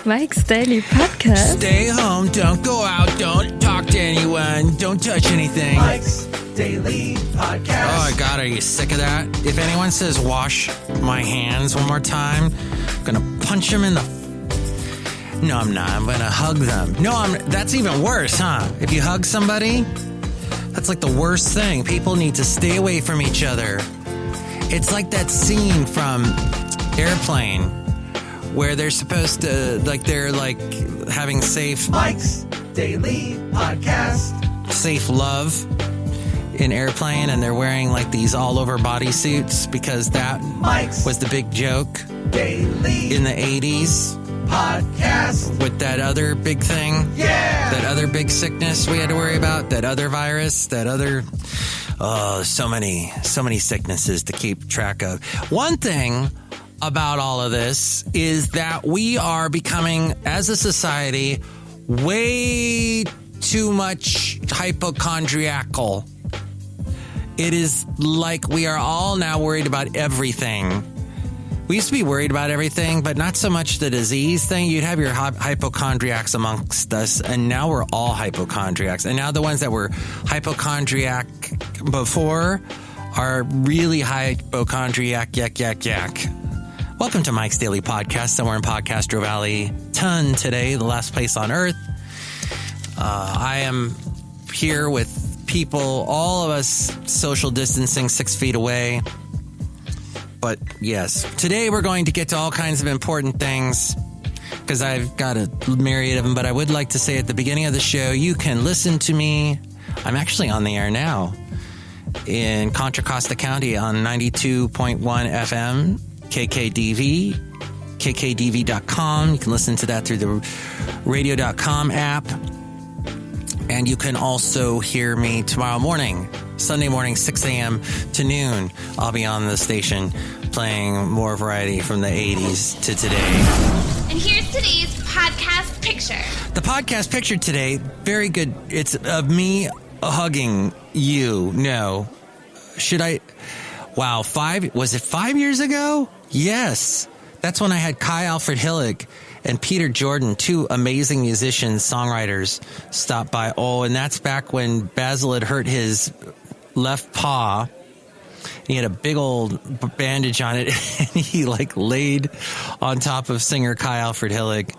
Mike's Daily Podcast. Stay home, don't go out, don't talk to anyone, don't touch anything. Mike's Daily Podcast. Oh, God, are you sick of that? If anyone says wash my hands one more time, I'm going to punch them in the... No, I'm not. I'm going to hug them. No, that's even worse, huh? If you hug somebody, that's like the worst thing. People need to stay away from each other. It's like that scene from Airplane where they're supposed to, they're having safe... Mike's Daily Podcast. Safe love in Airplane, and they're wearing these all-over bodysuits because that was the big joke Daily in the 80s. Podcast. With that other big thing. Yeah. That other big sickness we had to worry about. That other virus. That other... Oh, so many sicknesses to keep track of. One thing about all of this is that we are becoming, as a society, way too much hypochondriacal. It is like we are all now worried about everything. We used to be worried about everything, but not so much the disease thing. You'd have your hypochondriacs amongst us, and now we're all hypochondriacs. And now the ones that were hypochondriac before are really hypochondriac, yak. Welcome to Mike's Daily Podcast, somewhere in Podcastro Valley. Ton today, the last place on earth. I am here with people, all of us social distancing 6 feet away. But yes, today we're going to get to all kinds of important things because I've got a myriad of them. But I would like to say at the beginning of the show, you can listen to me. I'm actually on the air now in Contra Costa County on 92.1 FM, KKDV, kkdv.com. You can listen to that through the radio.com app. And you can also hear me tomorrow morning, Sunday morning, 6 a.m. to noon. I'll be on the station playing more variety from the 80s to today. And here's today's podcast picture. The podcast picture today, very good. It's of me hugging you. No. Should I? Wow, was it 5 years ago? Yes. That's when I had Kai Alfred Hillig and Peter Jordan, two amazing musicians, songwriters, stopped by. Oh, and that's back when Basil had hurt his left paw. He had a big old bandage on it, and he laid on top of singer Kai Alfred Hillig.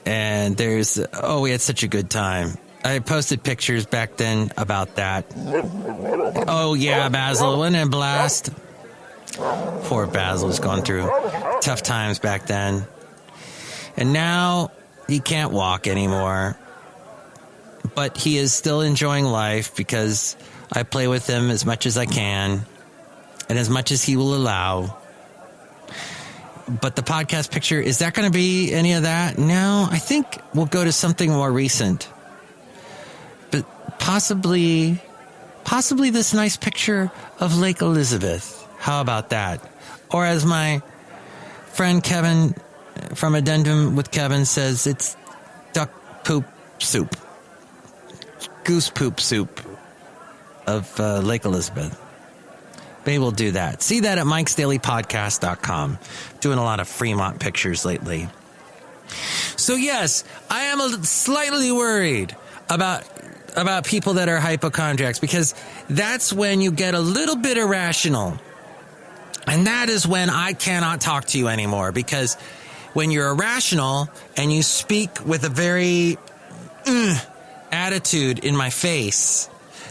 And we had such a good time. I posted pictures back then about that. Oh, yeah, Basil, wasn't it a blast? Poor Basil was going through tough times back then. And now he can't walk anymore. But he is still enjoying life because I play with him as much as I can and as much as he will allow. But the podcast picture, is that going to be any of that? No, I think we'll go to something more recent. But possibly this nice picture of Lake Elizabeth. How about that? Or as my friend Kevin from Addendum with Kevin says, it's duck poop soup. Goose poop soup of Lake Elizabeth. Maybe we'll do that. See that at MikesDailyPodcast.com. Doing a lot of Fremont pictures lately. So yes, I am slightly worried about people that are hypochondriacs because that's when you get a little bit irrational. And that is when I cannot talk to you anymore because when you're irrational and you speak with a very attitude in my face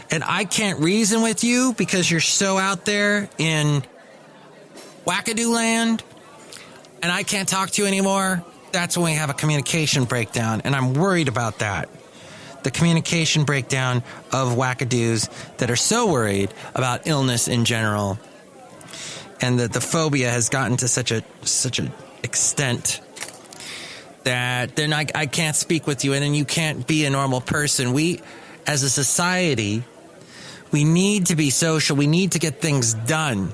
and I can't reason with you because you're so out there in wackadoo land and I can't talk to you anymore, that's when we have a communication breakdown. And I'm worried about that. The communication breakdown of wackadoos that are so worried about illness in general. And that the phobia has gotten to such a extent that then I can't speak with you and then you can't be a normal person. We, as a society, we need to be social. We need to get things done.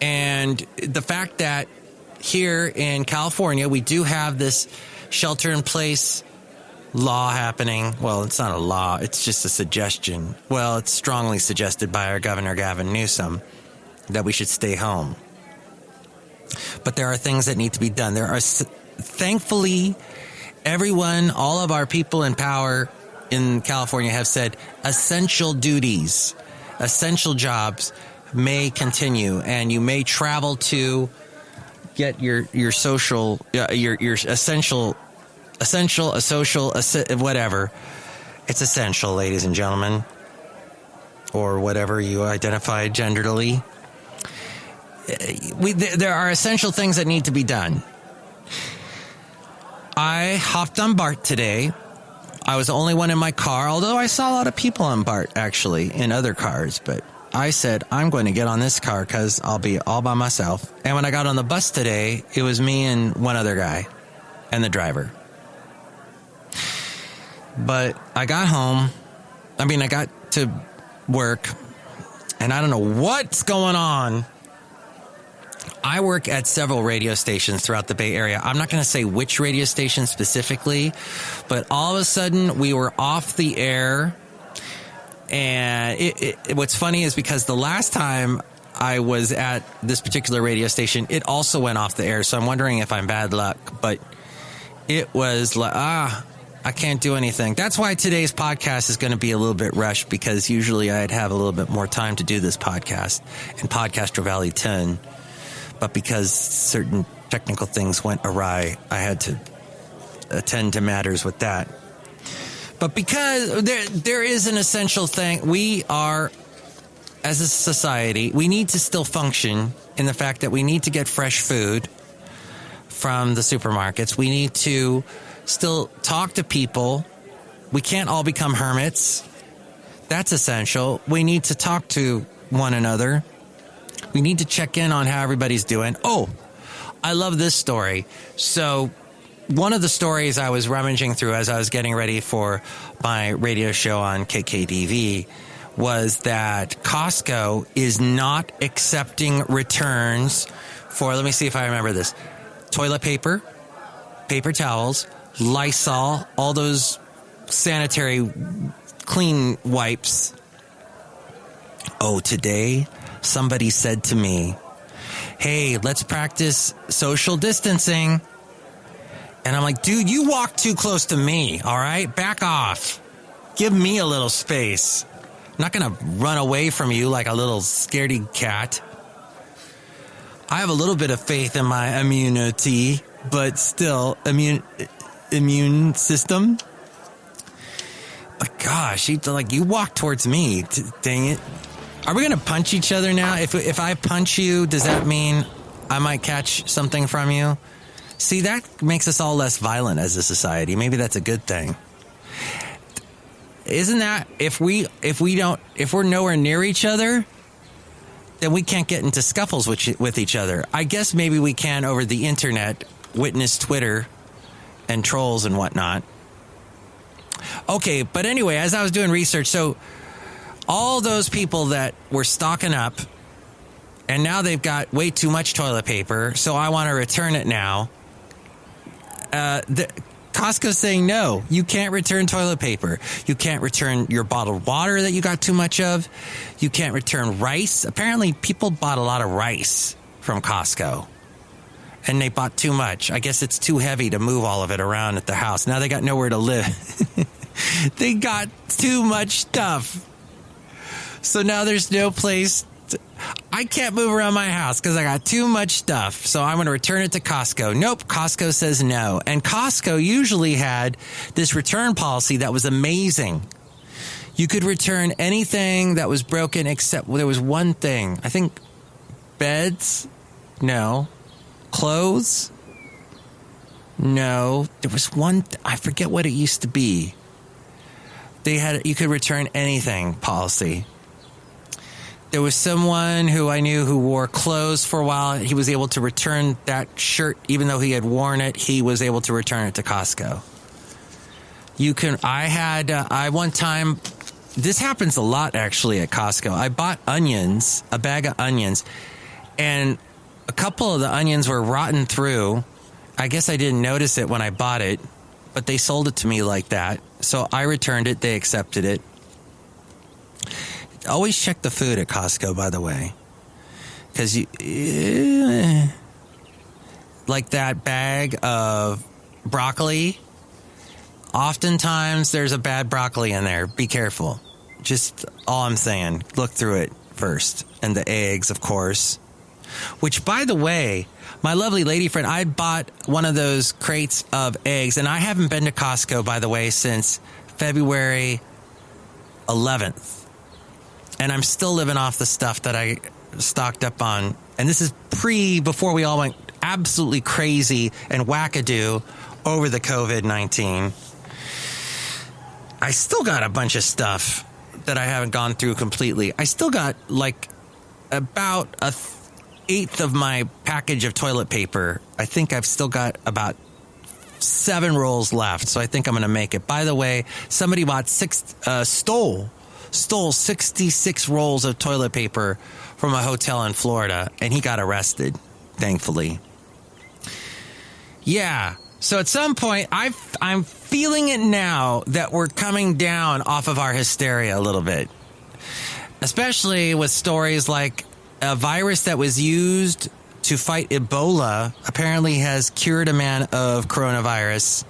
And the fact that here in California, we do have this shelter-in-place law happening. Well, it's not a law. It's just a suggestion. Well, it's strongly suggested by our Governor Gavin Newsom that we should stay home. But there are things that need to be done. There are thankfully, everyone, all of our people in power in California have said essential duties, essential jobs may continue, and you may travel to get your social, your essential, whatever. It's essential, ladies and gentlemen, or whatever you identify genderly. There are essential things that need to be done. I hopped on BART today. I was the only one in my car, although I saw a lot of people on BART, actually, in other cars. But I said, I'm going to get on this car because I'll be all by myself. And when I got on the bus today, it was me and one other guy and the driver. But I got home. I got to work, and I don't know what's going on. I work at several radio stations throughout the Bay Area. I'm not going to say which radio station specifically, but all of a sudden we were off the air. And what's funny is because the last time I was at this particular radio station, it also went off the air. So I'm wondering if I'm bad luck, but it was like, I can't do anything. That's why today's podcast is going to be a little bit rushed, because usually I'd have a little bit more time to do this podcast in Podcaster Valley 10. But because certain technical things went awry, I had to attend to matters with that. But because there is an essential thing, we are, as a society, we need to still function in the fact that we need to get fresh food from the supermarkets. We need to still talk to people. We can't all become hermits. That's essential. We need to talk to one another. We need to check in on how everybody's doing. Oh, I love this story. So one of the stories I was rummaging through as I was getting ready for my radio show on KKDV was that Costco is not accepting returns for, let me see if I remember this, toilet paper, paper towels, Lysol, all those sanitary clean wipes. Oh, today somebody said to me, hey, let's practice social distancing. And I'm like, dude, you walk too close to me, all right? Back off. Give me a little space. I'm not going to run away from you like a little scaredy cat. I have a little bit of faith in my immunity, but still, immune system. But gosh, you walk towards me. Dang it. Are we going to punch each other now? If I punch you, does that mean I might catch something from you? See, that makes us all less violent as a society. Maybe that's a good thing. Isn't that, if we're nowhere near each other, then we can't get into scuffles with each other. I guess maybe we can over the internet, witness Twitter and trolls and whatnot. Okay, but anyway, as I was doing research, so all those people that were stocking up, and now they've got way too much toilet paper, so I want to return it now. Costco's saying, no, you can't return toilet paper. You can't return your bottled water that you got too much of. You can't return rice. Apparently, people bought a lot of rice from Costco, and they bought too much. I guess it's too heavy to move all of it around at the house. Now they got nowhere to live. They got too much stuff. So now there's no place. I can't move around my house because I got too much stuff. So I'm going to return it to Costco. Nope, Costco says no. And Costco usually had this return policy that was amazing. You could return anything that was broken except there was one thing. I think beds? No. Clothes? No. There was one. I forget what it used to be. You could return anything policy. There was someone who I knew who wore clothes for a while. He was able to return that shirt, even though he had worn it. He was able to return it to Costco. I one time, this happens a lot actually at Costco. I bought onions, a bag of onions, and a couple of the onions were rotten through. I guess I didn't notice it when I bought it, but they sold it to me like that. So I returned it. They accepted it. Always check the food at Costco, by the way, because like that bag of broccoli, oftentimes there's a bad broccoli in there. Be careful. Just all I'm saying, look through it first. And the eggs, of course. Which, by the way, my lovely lady friend, I bought one of those crates of eggs, and I haven't been to Costco, by the way, since February 11th. And I'm still living off the stuff that I stocked up on. And this is before we all went absolutely crazy and wackadoo over the COVID-19. I still got a bunch of stuff that I haven't gone through completely. I still got like about a eighth of my package of toilet paper. I think I've still got about 7 rolls left, so I think I'm going to make it. By the way, somebody stole 66 rolls of toilet paper from a hotel in Florida, and he got arrested, thankfully. Yeah, so at some point, I'm feeling it now that we're coming down off of our hysteria a little bit, especially with stories like a virus that was used to fight Ebola apparently has cured a man of coronavirus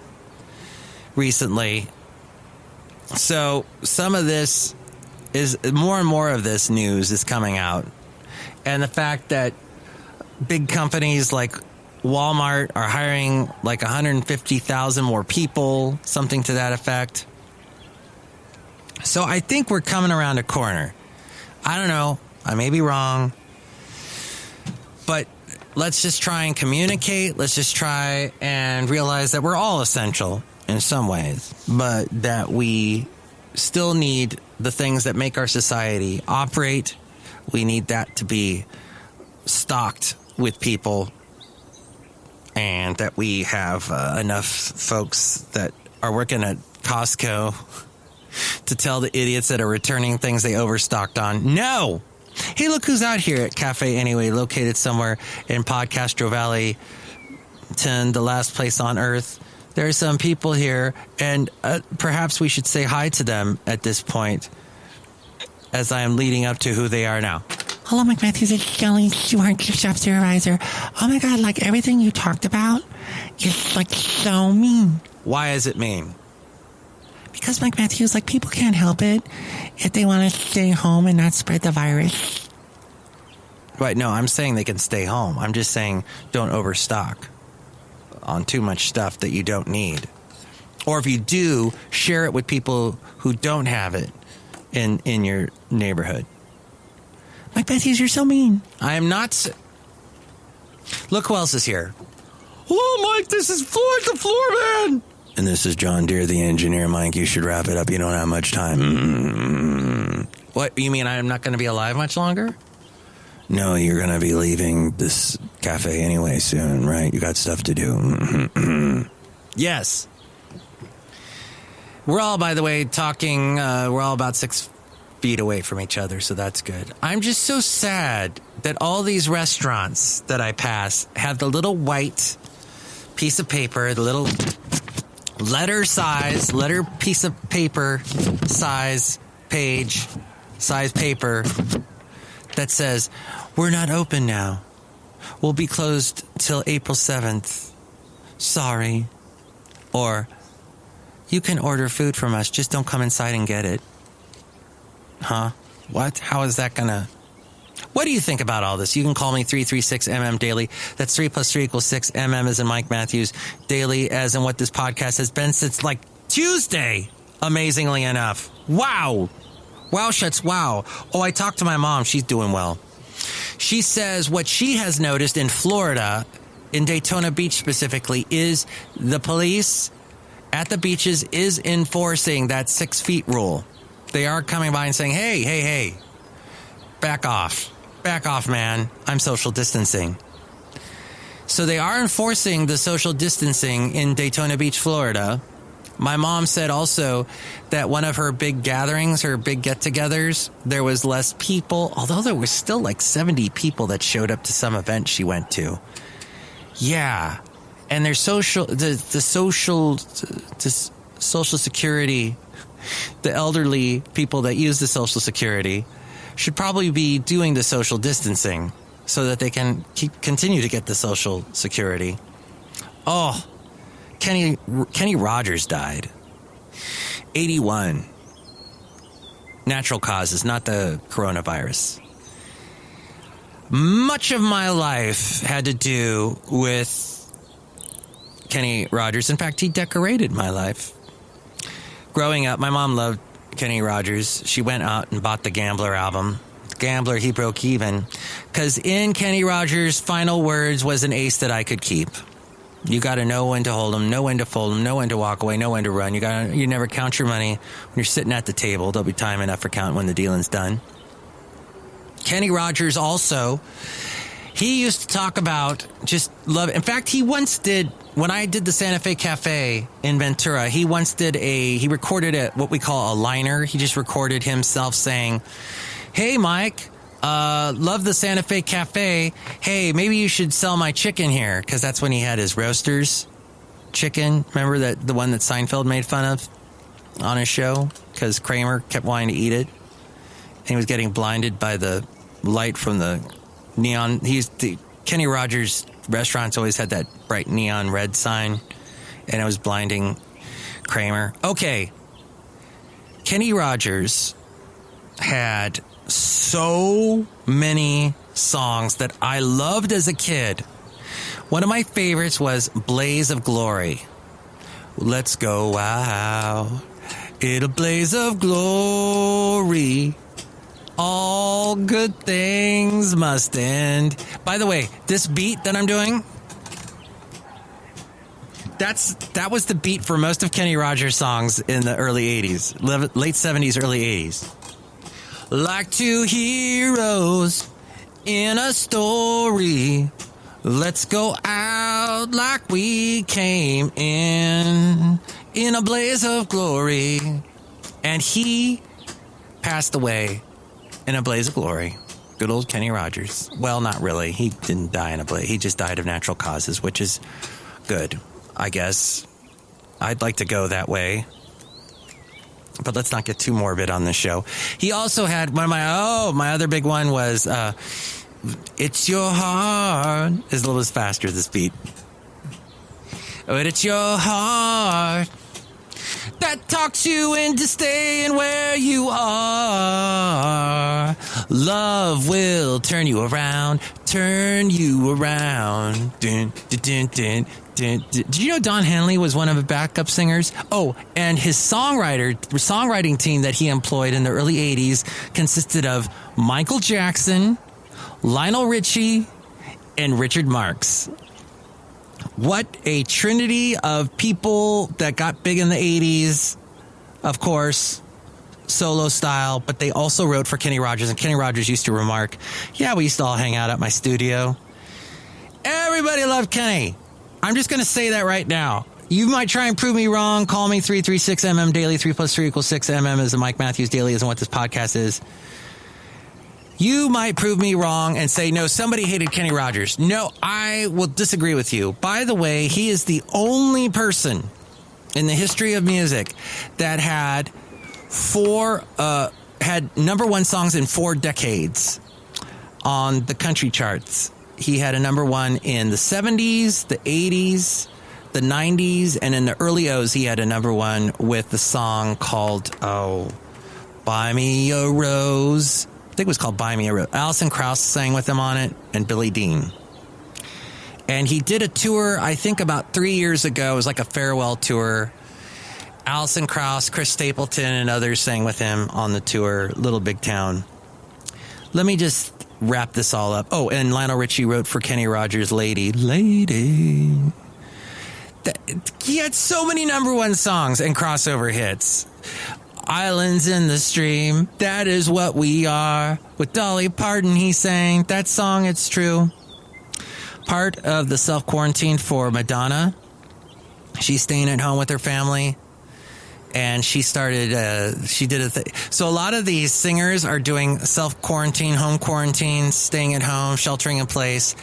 recently. So some of this is more and more of this news is coming out. And the fact that big companies like Walmart are hiring like 150,000 more people, something to that effect. So I think we're coming around a corner. I don't know. I may be wrong. But let's just try and communicate. Let's just try and realize that we're all essential in some ways, but that we still need the things that make our society operate. We need that to be stocked with people, and that we have enough folks that are working at Costco to tell the idiots that are returning things they overstocked on, no! Hey, look who's out here at Cafe Anyway, located somewhere in Podcastro Valley, the last place on earth. There are some people here, and perhaps we should say hi to them at this point, as I am leading up to who they are now. Hello, Mike Matthews. It's Chely Shoehart, Gift Shop Supervisor. Oh my God, like everything you talked about is like so mean. Why is it mean? Because, Mike Matthews, like people can't help it if they want to stay home and not spread the virus. Right, no, I'm saying they can stay home. I'm just saying don't overstock on too much stuff that you don't need. Or if you do, share it with people who don't have it in your neighborhood. Mike Matthews, you're so mean. I am not. Look who else is here. Hello, Mike. This is Floyd the Floorman. And this is John Deere, the engineer. Mike, you should wrap it up. You don't have much time. What, you mean I'm not going to be alive much longer? No, you're going to be leaving this cafe anyway soon, right? You got stuff to do. Yes. We're all, by the way, talking, we're all about 6 feet away from each other, so that's good. I'm just so sad that all these restaurants that I pass have the little white piece of paper, the little letter piece of paper size page, size paper that says, we're not open now. We'll be closed till April 7th. Sorry. Or, you can order food from us, just don't come inside and get it. Huh? What? How is that gonna... What do you think about all this? You can call me 336MM Daily. That's 3 plus 3 equals 6. MM as in Mike Matthews. Daily as in what this podcast has been since like Tuesday. Amazingly enough. Wow. Wow, shuts wow. Oh, I talked to my mom. She's doing well. She says what she has noticed in Florida, in Daytona Beach specifically, is the police at the beaches is enforcing that 6 feet rule. They are coming by and saying, hey, back off. Back off, man. I'm social distancing. So they are enforcing the social distancing in Daytona Beach, Florida. My mom said also that one of her big gatherings, her big get-togethers, there was less people, although there was still like 70 people that showed up to some event she went to. Yeah. And their social security, the elderly people that use the social security should probably be doing the social distancing. so that they can continue to get the Social Security. Oh, Kenny Rogers died. 81. Natural causes, not the coronavirus. Much of my life had to do with Kenny Rogers. In fact, he decorated my life. Growing up, my mom loved Kenny Rogers. She went out and bought the Gambler album. Gambler, he broke even. Because in Kenny Rogers' final words was an ace that I could keep. You got to know when to hold them, know when to fold them, know when to walk away, know when to run. You never count your money when you're sitting at the table. There'll be time enough for counting when the dealing's done. Kenny Rogers also, he used to talk about just love. In fact, he once did, when I did the Santa Fe Cafe in Ventura, he recorded what we call a liner. He just recorded himself saying, "Hey, Mike, love the Santa Fe Cafe. Hey, maybe you should sell my chicken here." Because that's when he had his Roasters chicken. Remember that the one that Seinfeld made fun of on his show? Because Kramer kept wanting to eat it. And he was getting blinded by the light from the neon. Kenny Rogers restaurants always had that bright neon red sign. And it was blinding Kramer. Okay. Kenny Rogers had so many songs that I loved as a kid. One of my favorites was Blaze of Glory. Let's go out in a blaze of glory. All good things must end. By the way, this beat that I'm doing, that was the beat for most of Kenny Rogers' songs in the early 80s, late 70s, early 80s. Like two heroes in a story. Let's go out like we came in a blaze of glory. And he passed away in a blaze of glory. Good old Kenny Rogers. Well, not really. He didn't die in a blaze. He just died of natural causes, which is good, I guess. I'd like to go that way. But let's not get too morbid on this show. He also had one of my other big one was It's Your Heart. It's a little bit faster, this beat. But it's your heart that talks you into staying where you are. Love will turn you around. Dun, dun, dun, dun. Did you know Don Henley was one of the backup singers? Oh, and his songwriting team that he employed in the early 80s consisted of Michael Jackson, Lionel Richie, and Richard Marx. What a trinity of people that got big in the 80s, of course, solo style, but they also wrote for Kenny Rogers, and Kenny Rogers used to remark, yeah, we used to all hang out at my studio. Everybody loved Kenny. I'm just going to say that right now. You might try and prove me wrong. Call me 336MM Daily. 3 + 3 = 6. MM is the Mike Matthews Daily, isn't what this podcast is. You might prove me wrong and say, no, somebody hated Kenny Rogers. No, I will disagree with you. By the way, he is the only person in the history of music that had number one songs in 4 decades on the country charts. He had a number one in the 70s, the 80s, the 90s, and in the early O's, he had a number one with the song called, Buy Me a Rose. I think it was called Buy Me a Rose. Alison Krauss sang with him on it, and Billy Dean. And he did a tour, I think about 3 years ago. It was like a farewell tour. Alison Krauss, Chris Stapleton, and others sang with him on the tour, Little Big Town. Let me just wrap this all up. Oh, and Lionel Richie wrote for Kenny Rogers' Lady. He had so many number one songs and crossover hits. Islands in the Stream, That Is What We Are. With Dolly Parton, he sang that song, It's True. Part of the self-quarantine for Madonna. She's staying at home with her family. And she did a thing. So a lot of these singers are doing self-quarantine, home quarantine, staying at home, sheltering in place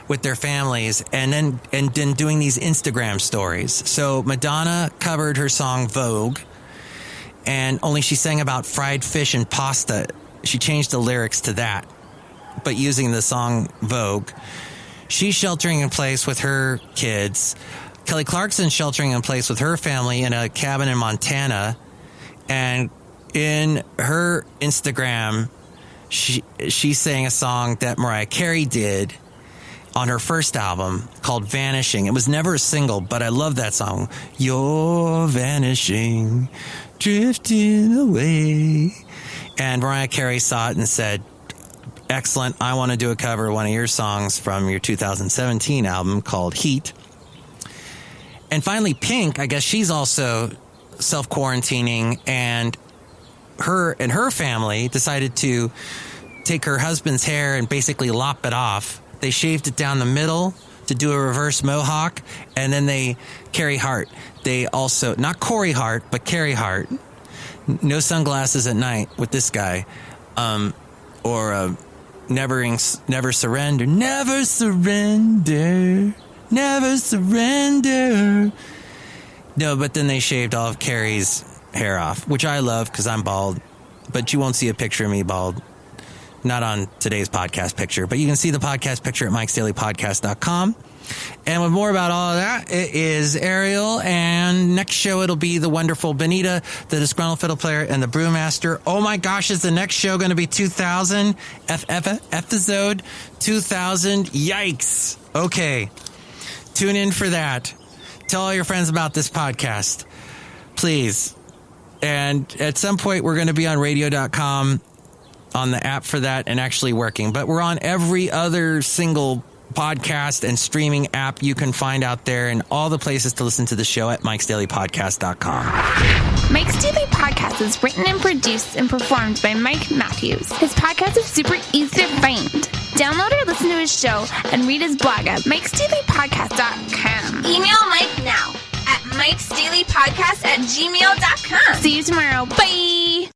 with their families, and then doing these Instagram stories. So Madonna covered her song Vogue, and only she sang about fried fish and pasta. She changed the lyrics to that. but using the song Vogue. She's sheltering in place with her kids. Kelly Clarkson's sheltering in place with her family in a cabin in Montana. And in her Instagram, she sang a song that Mariah Carey did on her first album called Vanishing. It was never a single, but I love that song. You're vanishing, drifting away. And Mariah Carey saw it and said, excellent, I want to do a cover of one of your songs from your 2017 album called Heat. And finally, Pink, I guess she's also self-quarantining, and her family decided to take her husband's hair and basically lop it off. They shaved it down the middle to do a reverse mohawk, and then Carey Hart. They also, not Corey Hart, but Carey Hart. No sunglasses at night with this guy. Never surrender. Never surrender. Never surrender. No, but then they shaved all of Carey's hair off, which I love because I'm bald. But you won't see a picture of me bald. Not on today's podcast picture, but you can see the podcast picture at MikesDailyPodcast.com. And with more about all of that, it is Ariel, and next show it'll be the wonderful Benita, the Disgruntled Fiddle Player, and the Brewmaster. Oh my gosh, is the next show going to be 2000? Episode 2000? Yikes. Okay, tune in for that. Tell all your friends about this podcast, please. And at some point, we're going to be on radio.com, on the app for that, and actually working. But we're on every other single podcast and streaming app you can find out there, and all the places to listen to the show at MikesDailyPodcast.com. Mike's Daily Podcast is written and produced and performed by Mike Matthews. His podcast is super easy to find. Download or listen to his show and read his blog at MikesDailyPodcast.com. Email Mike now at MikesDailyPodcast@gmail.com. See you tomorrow. Bye!